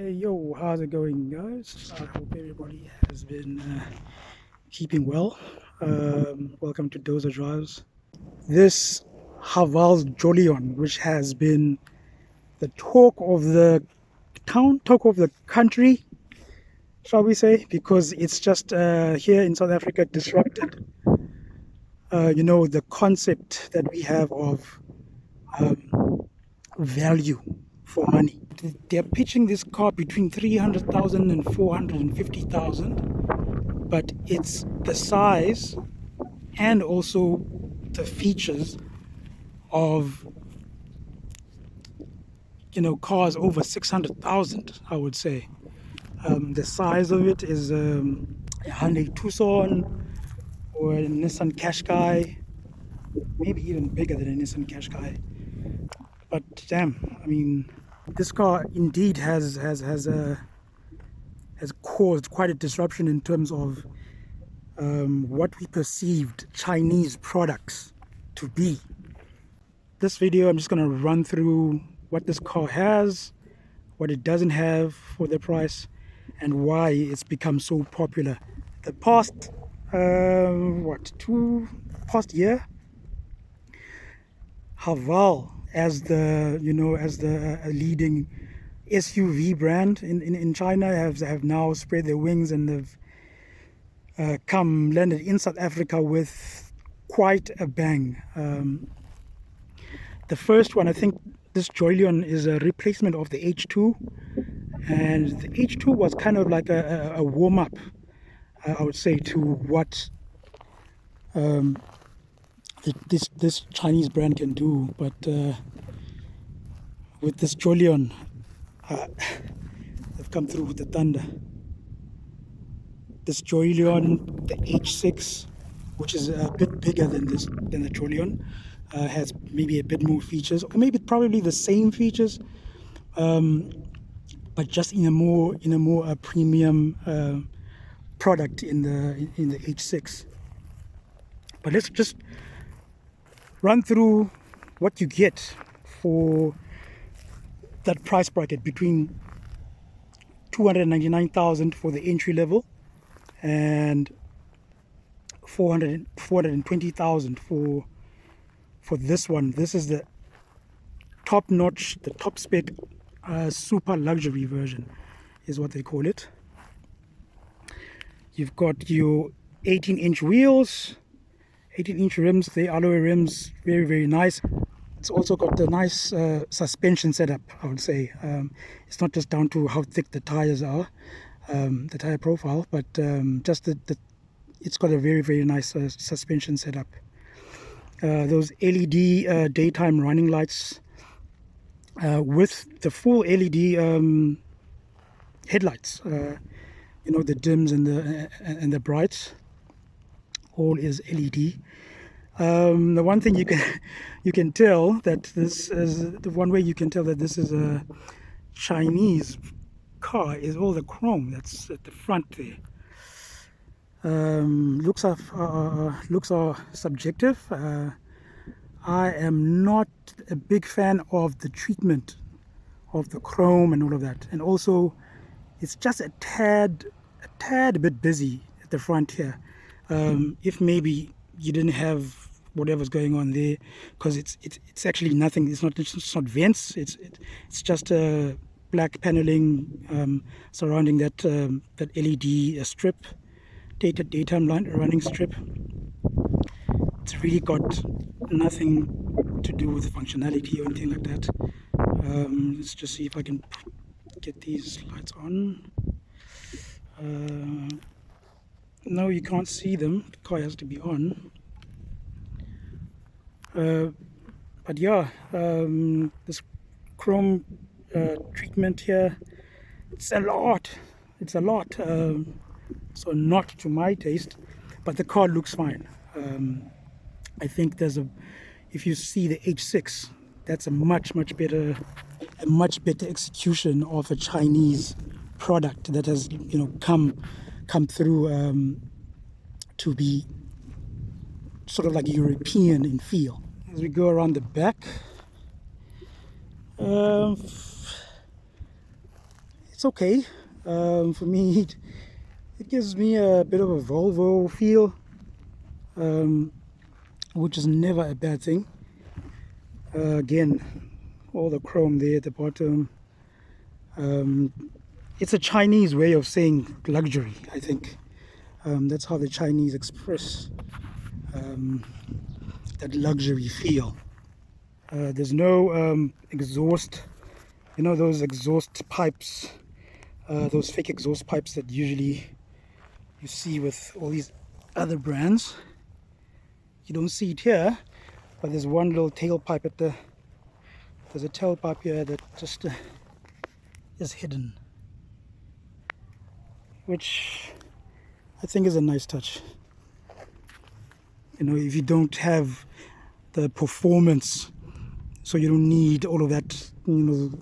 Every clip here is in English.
Hey yo, how's it going, guys? I hope everybody has been keeping well. Welcome to Dozer Drives. This HAVAL Jolion, which has been the talk of the town, talk of the country, shall we say, because it's just here in South Africa disrupted, the concept that we have of value for money. They're pitching this car between 300,000 and 450,000, but it's the size and also the features of cars over 600,000, I would say. The size of it is a Hyundai Tucson or a Nissan Qashqai, maybe even bigger than a Nissan Qashqai. But damn, I mean, this car indeed has caused quite a disruption in terms of what we perceived Chinese products to be. This video, I'm just going to run through what this car has, what it doesn't have for the price, and why it's become so popular. The past past year, HAVAL as the leading SUV brand in China have now spread their wings and have landed in South Africa with quite a bang. The first one, I think this Jolion is a replacement of the H2, and the H2 was kind of like a warm-up, I would say, to what this Chinese brand can do. But with this Jolion, they've come through with the thunder. This Jolion, the H6, which is a bit bigger than the Jolion, has maybe a bit more features, or maybe probably the same features, but just in a more premium product in the H6. But let's just run through what you get for that price bracket between 299,000 for the entry level and 420,000 for this one. This is the top notch, the top spec super luxury version is what they call it. You've got your 18-inch wheels, 18-inch rims, the alloy rims, very, very nice. It's also got a nice suspension setup, I would say. It's not just down to how thick the tires are, the tire profile, but just it's got a very, very nice suspension setup. Those LED daytime running lights with the full LED headlights, the dims and the brights, all is LED. The one thing you can tell that this is the one way you can tell that this is a Chinese car is all the chrome that's at the front there. Looks are subjective. I am not a big fan of the treatment of the chrome and all of that, and also it's just a tad bit busy at the front here. If maybe you didn't have whatever's going on there, because it's actually nothing. It's not vents. It's just a black paneling surrounding that LED strip, daytime running strip. It's really got nothing to do with functionality or anything like that. Let's just see if I can get these lights on. No, you can't see them. The car has to be on. But yeah, this chrome treatment here, it's a lot. So not to my taste, but the car looks fine. I think if you see the H6, that's a much better execution of a Chinese product that has come through to be sort of like European in feel. As we go around the back, it's it's okay. For me, it gives me a bit of a Volvo feel, which is never a bad thing. Again, all the chrome there at the bottom. It's a Chinese way of saying luxury, I think. That's how the Chinese express that luxury feel. There's no exhaust, you know, those exhaust pipes, those fake exhaust pipes that usually you see with all these other brands. You don't see it here, but there's one little tailpipe at the, there's a tailpipe here that just is hidden, which I think is a nice touch. You know, if you don't have the performance, so you don't need all of that, you know,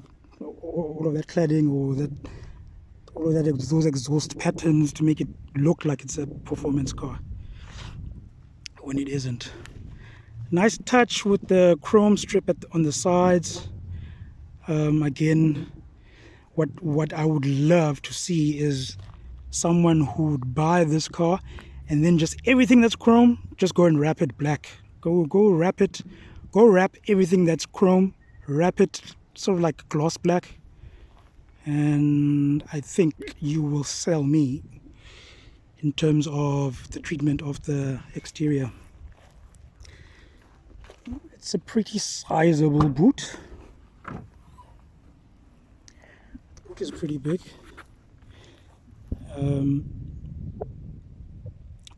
all of that cladding or that, all of that, those exhaust patterns to make it look like it's a performance car when it isn't. Nice touch with the chrome strip on the sides. Again, what I would love to see is someone who would buy this car and then just everything that's chrome, just go and wrap it black. Go wrap it, go wrap everything that's chrome, wrap it sort of like gloss black, and I think you will sell me in terms of the treatment of the exterior. It's a pretty sizable boot. The boot is pretty big. I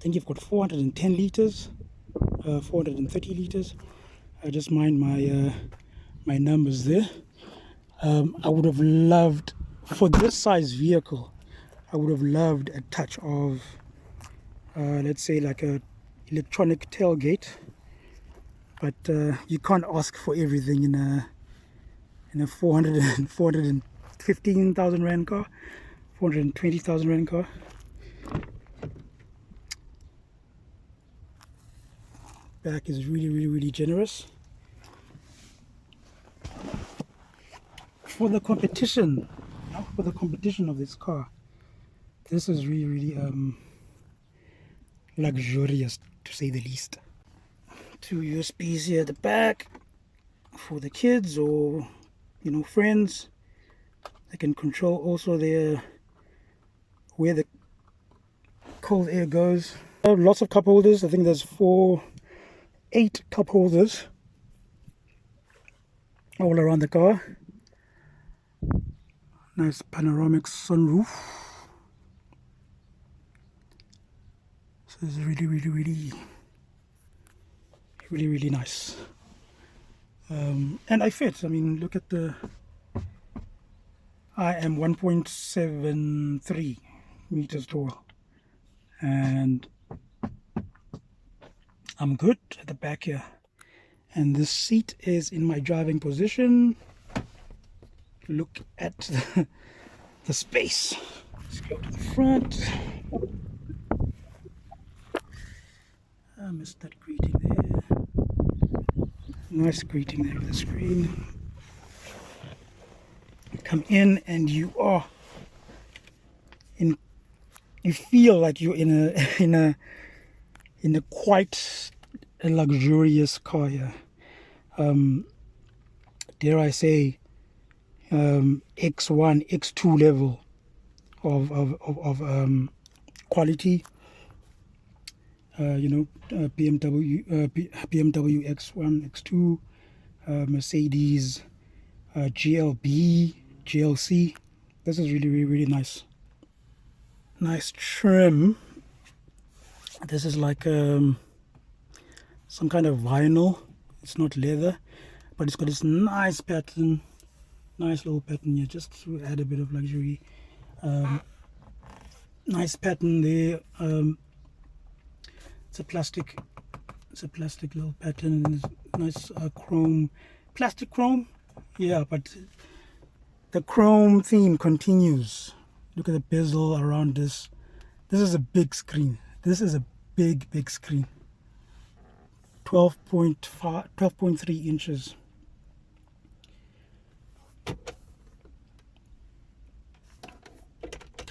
think you've got 410 liters, 430 liters. I just mind my my numbers there. I would have loved, for this size vehicle, I would have loved a touch of, let's say, like a electronic tailgate. But you can't ask for everything in a 415,000 rand car, 420,000 rand car. Back is really generous. For the competition, of this car, this is really luxurious, to say the least. 2 USBs here at the back for the kids or, you know, friends. They can control also their, where the cold air goes. Lots of cup holders. I think there's 8 cup holders all around the car. Nice panoramic sunroof. So it's really nice. And I fit. I mean, look at the, I am 1.73 meters tall, and I'm good at the back here. And this seat is in my driving position. Look at the space. Let's go to the front. I missed that greeting there. Nice greeting there with the screen. You come in and you are in. You feel like you're in a quite a luxurious car here. Dare I say, X1, X2 level of quality. You know, BMW X1, X2, Mercedes, GLB, GLC. This is really nice. Nice trim. This is like some kind of vinyl. It's not leather, but it's got this nice pattern, nice little pattern here, just to add a bit of luxury. Nice pattern there. It's a plastic little pattern. Nice chrome, plastic chrome. Yeah, but the chrome theme continues. Look at the bezel around this. This is a big screen. This is a big screen. 12.3 inches.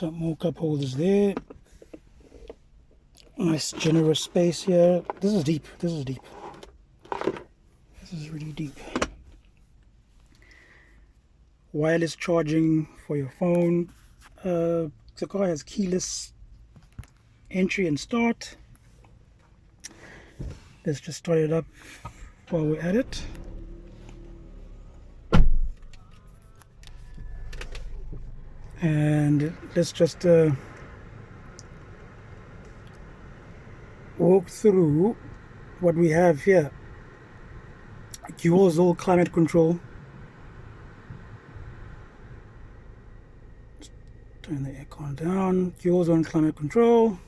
more cup holders there. Nice generous space here. This is deep. This is deep. This is really deep. Wireless charging for your phone. The car has keyless entry and start. Let's just start it up while we're at it. And let's just walk through what we have here. Dual climate control. Turn the aircon down. Dual zone climate control.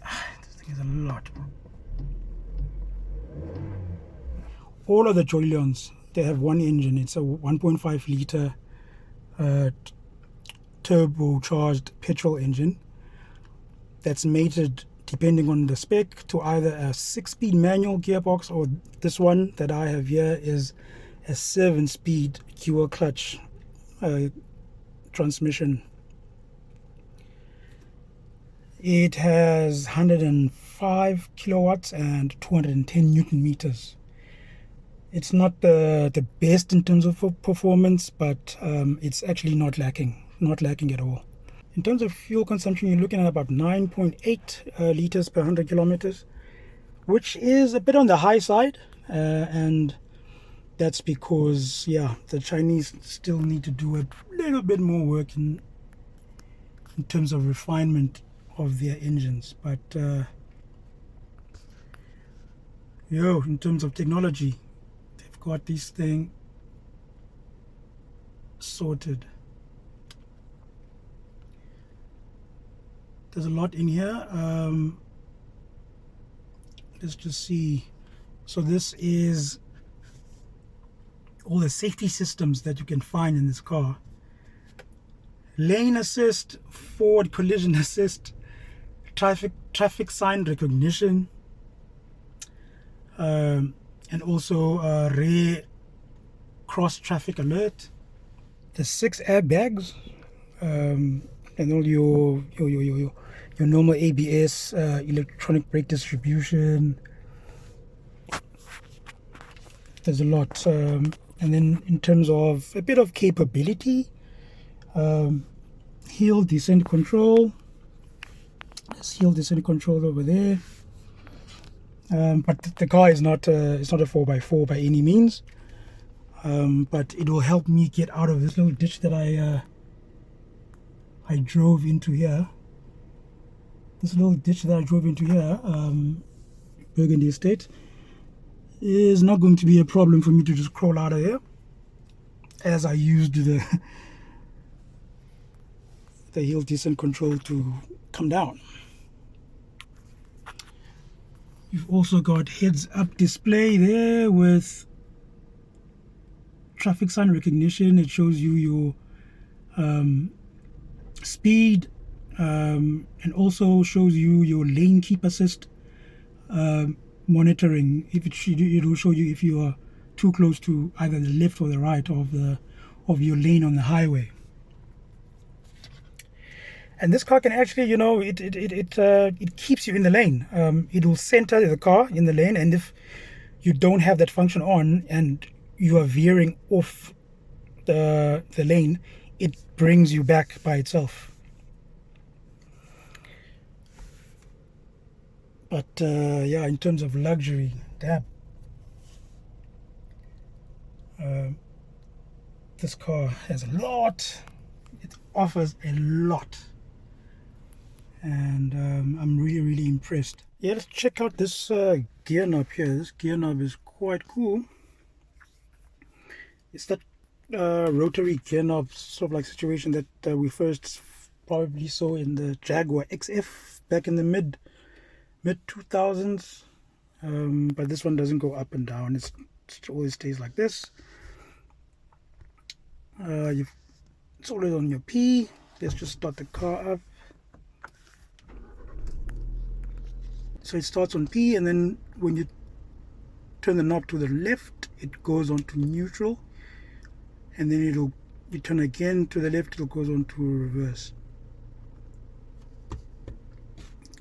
This thing is a lot. All of the Jolions, they have one engine. It's a 1.5 liter turbocharged petrol engine that's mated, depending on the spec, to either a 6-speed manual gearbox, or this one that I have here is a 7-speed dual clutch transmission. It has 105 kilowatts and 210 Newton meters. It's not the best in terms of performance, but it's actually not lacking at all. In terms of fuel consumption, you're looking at about 9.8 liters per 100 kilometers, which is a bit on the high side, and that's because, yeah, the Chinese still need to do a little bit more work in terms of refinement of their engines. But in terms of technology, they've got this thing sorted. There's a lot in here. Let's just see. So this is all the safety systems that you can find in this car. Lane assist, forward collision assist, traffic sign recognition, and also rear cross traffic alert. The 6 airbags, and all your normal ABS, electronic brake distribution. There's a lot. And then in terms of a bit of capability, hill descent control. There's hill descent control over there. But the car is not it's not a 4x4 by any means. But it will help me get out of this little ditch that I drove into here. This little ditch that I drove into here, Burgundy Estate, is not going to be a problem for me to just crawl out of here, as I used the hill descent control to come down. You've also got heads up display there with traffic sign recognition. It shows you your speed, and also shows you your lane keep assist monitoring. If it will show you if you are too close to either the left or the right of your lane on the highway. And this car can actually, it keeps you in the lane. It will center the car in the lane, and if you don't have that function on and you are veering off the lane, it brings you back by itself. But yeah, in terms of luxury, damn, this car has a lot. It offers a lot, and I'm really impressed. Yeah, let's check out this gear knob here. This gear knob is quite cool. It's that rotary gear knob sort of like situation that we first probably saw in the Jaguar XF back in the mid 2000s, but this one doesn't go up and down. It always stays like this. It's always on your P. Let's just start the car up. So it starts on P, and then when you turn the knob to the left, it goes on to neutral, and then it'll You turn again to the left, it goes on to reverse.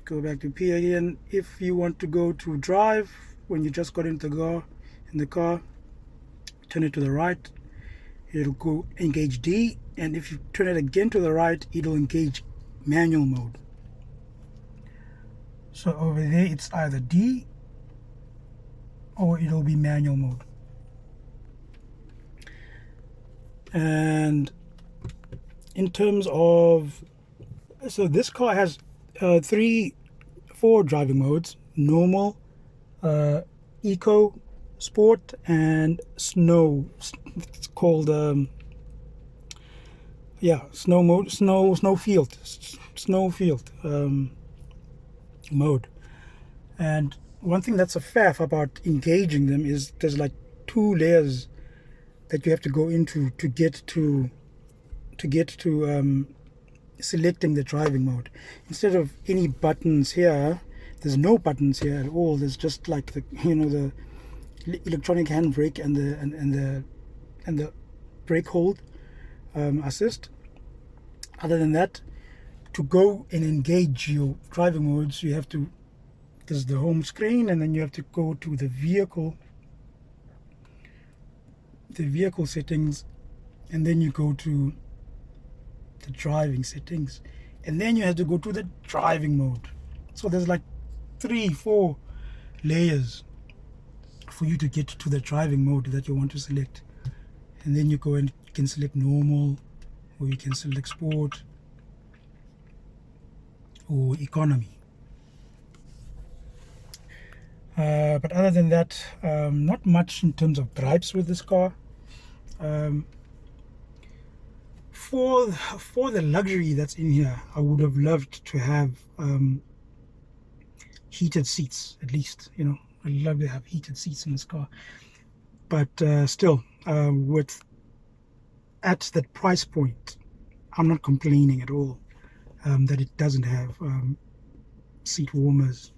Go back to P again. If you want to go to drive, when you just got into the car, turn it to the right, it'll go engage D, and if you turn it again to the right, it'll engage manual mode. So over there it's either D or it'll be manual mode. And in terms of, so this car has 4 driving modes: normal, eco, sport, and snow. It's called snow mode, snow field mode. And one thing that's a faff about engaging them is there's like 2 layers that you have to go into to get to selecting the driving mode. Instead of any buttons here, there's no buttons here at all. There's just like the the electronic handbrake and the brake hold assist. Other than that, to go and engage your driving modes, you have to, there's the home screen, and then you have to go to the vehicle settings, and then you go to the driving settings, and then you have to go to the driving mode. So there's like 3-4 layers for you to get to the driving mode that you want to select. And then you go and you can select normal, or you can select sport or economy. But other than that, not much in terms of gripes with this car. For the luxury that's in here, I would have loved to have heated seats, at least. I'd love to have heated seats in this car. But still, at that price point, I'm not complaining at all that it doesn't have seat warmers.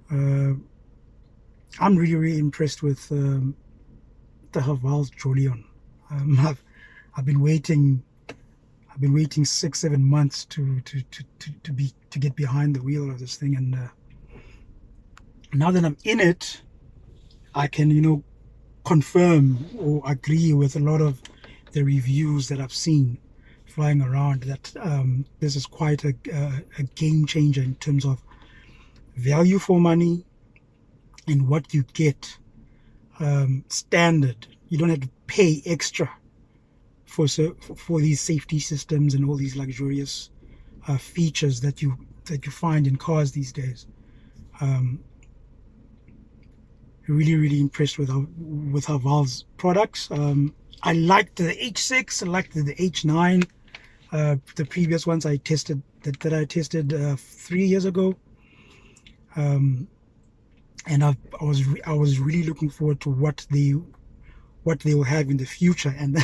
I'm really impressed with the HAVAL Jolion. I've been waiting 6-7 months to get behind the wheel of this thing, and now that I'm in it, I can confirm or agree with a lot of the reviews that I've seen flying around that this is quite a game changer in terms of value for money and what you get standard. You don't have to pay extra for these safety systems and all these luxurious features that you find in cars these days. Really impressed with HAVAL's products. I liked the H6, I liked the H9, the previous ones I tested that I tested 3 years ago. And I was really looking forward to what they will have in the future, and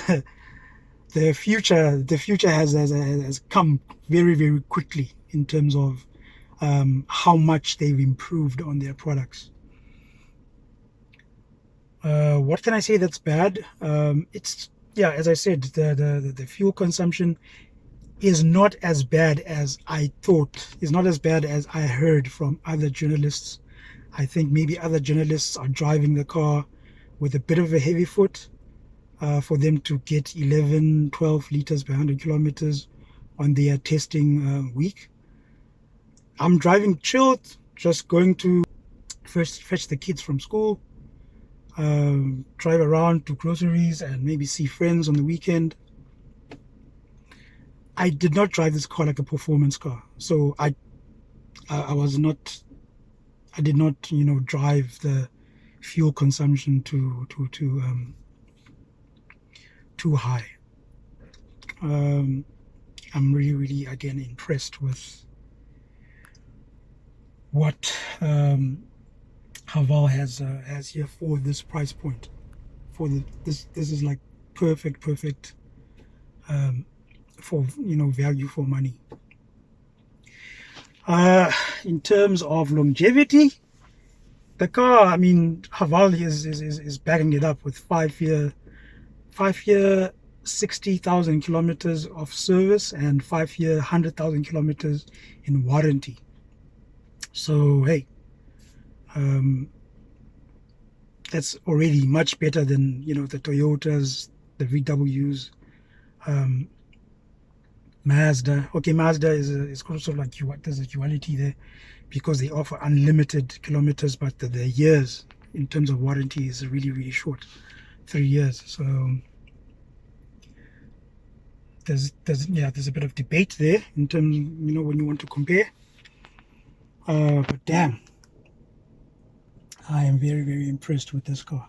the future has come very quickly in terms of how much they've improved on their products. What can I say that's bad? It's, as I said, the fuel consumption is not as bad as I thought. Is not as bad as I heard from other journalists. I think maybe other journalists are driving the car with a bit of a heavy foot for them to get 11-12 liters per 100 kilometers on their testing week. I'm driving chilled, just going to first fetch the kids from school, drive around to groceries, and maybe see friends on the weekend. I did not drive this car like a performance car, so I did not drive the fuel consumption too high. I'm really again impressed with what HAVAL has here for this price point. This is like perfect for value for money. In terms of longevity, the car, I mean, HAVAL is backing it up with 5-year 5-year 60,000 kilometers of service and 5-year 100,000 kilometers in warranty. So hey, that's already much better than, you know, the Toyotas, the VWs, Mazda. Okay, Mazda is also like you. There's a duality there because they offer unlimited kilometers, but the years in terms of warranty is really, really short, 3 years. So there's a bit of debate there in terms, you know, when you want to compare. But damn, I am very, very impressed with this car.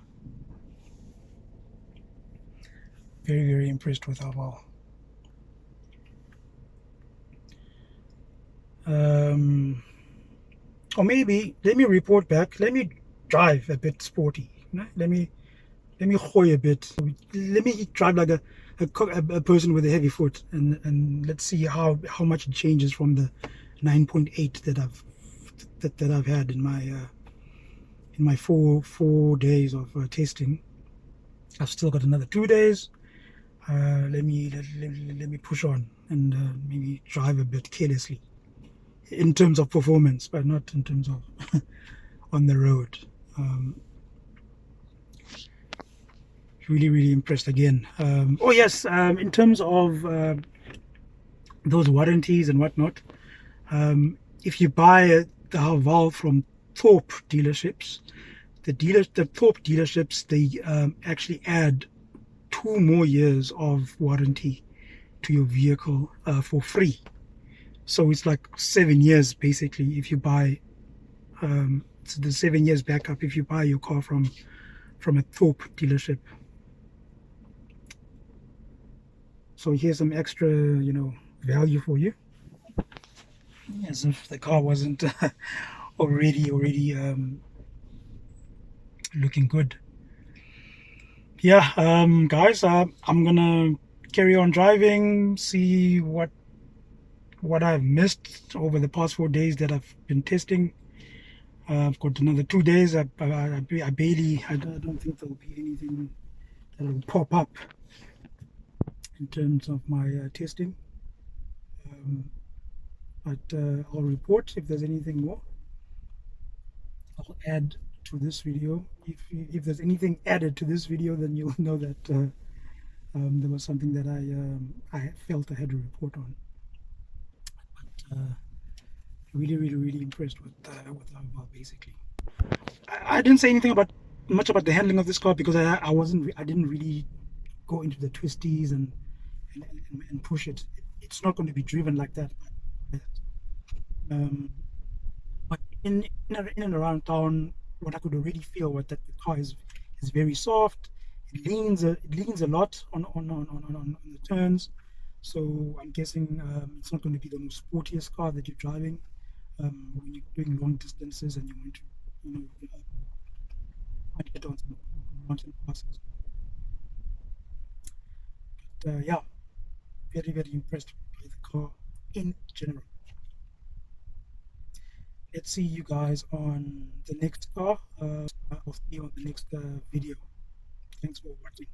Very, very impressed with HAVAL. Or maybe let me report back. Let me drive a bit sporty. You know? Let me hoy a bit. Let me drive like a person with a heavy foot, and let's see how much it changes from the 9.8 that I've had in my four days of testing. I've still got another 2 days. Let me push on and maybe drive a bit carelessly in terms of performance, but not in terms of on the road. Really, really impressed again. Oh yes, in terms of those warranties and whatnot, if you buy the HAVAL from Thorpe dealerships, the Thorpe dealerships, they actually add 2 more years of warranty to your vehicle for free. So it's like 7 years basically if you buy so the 7 years backup if you buy your car from a Thorpe dealership. So here's some extra, you know, value for you, as if the car wasn't already looking good. Yeah, guys, I'm gonna carry on driving, see what I've missed over the past 4 days that I've been testing. I've got another 2 days. I don't think there'll be anything that will pop up in terms of my testing. But I'll report if there's anything more. I'll add to this video. If there's anything added to this video, then you'll know that there was something that I felt I had to report on. But really impressed with HAVAL basically. I didn't say anything much about the handling of this car because I didn't really go into the twisties and push it. It's not going to be driven like that. But in and around town, what I could already feel was that the car is very soft. It leans a lot on the turns. So I'm guessing it's not going to be the most sportiest car that you're driving when you're doing long distances and you want to, you know, get on some mountain passes. But yeah, very impressed by the car in general. Let's see you guys on the next car. I'll see you on the next video. Thanks for watching.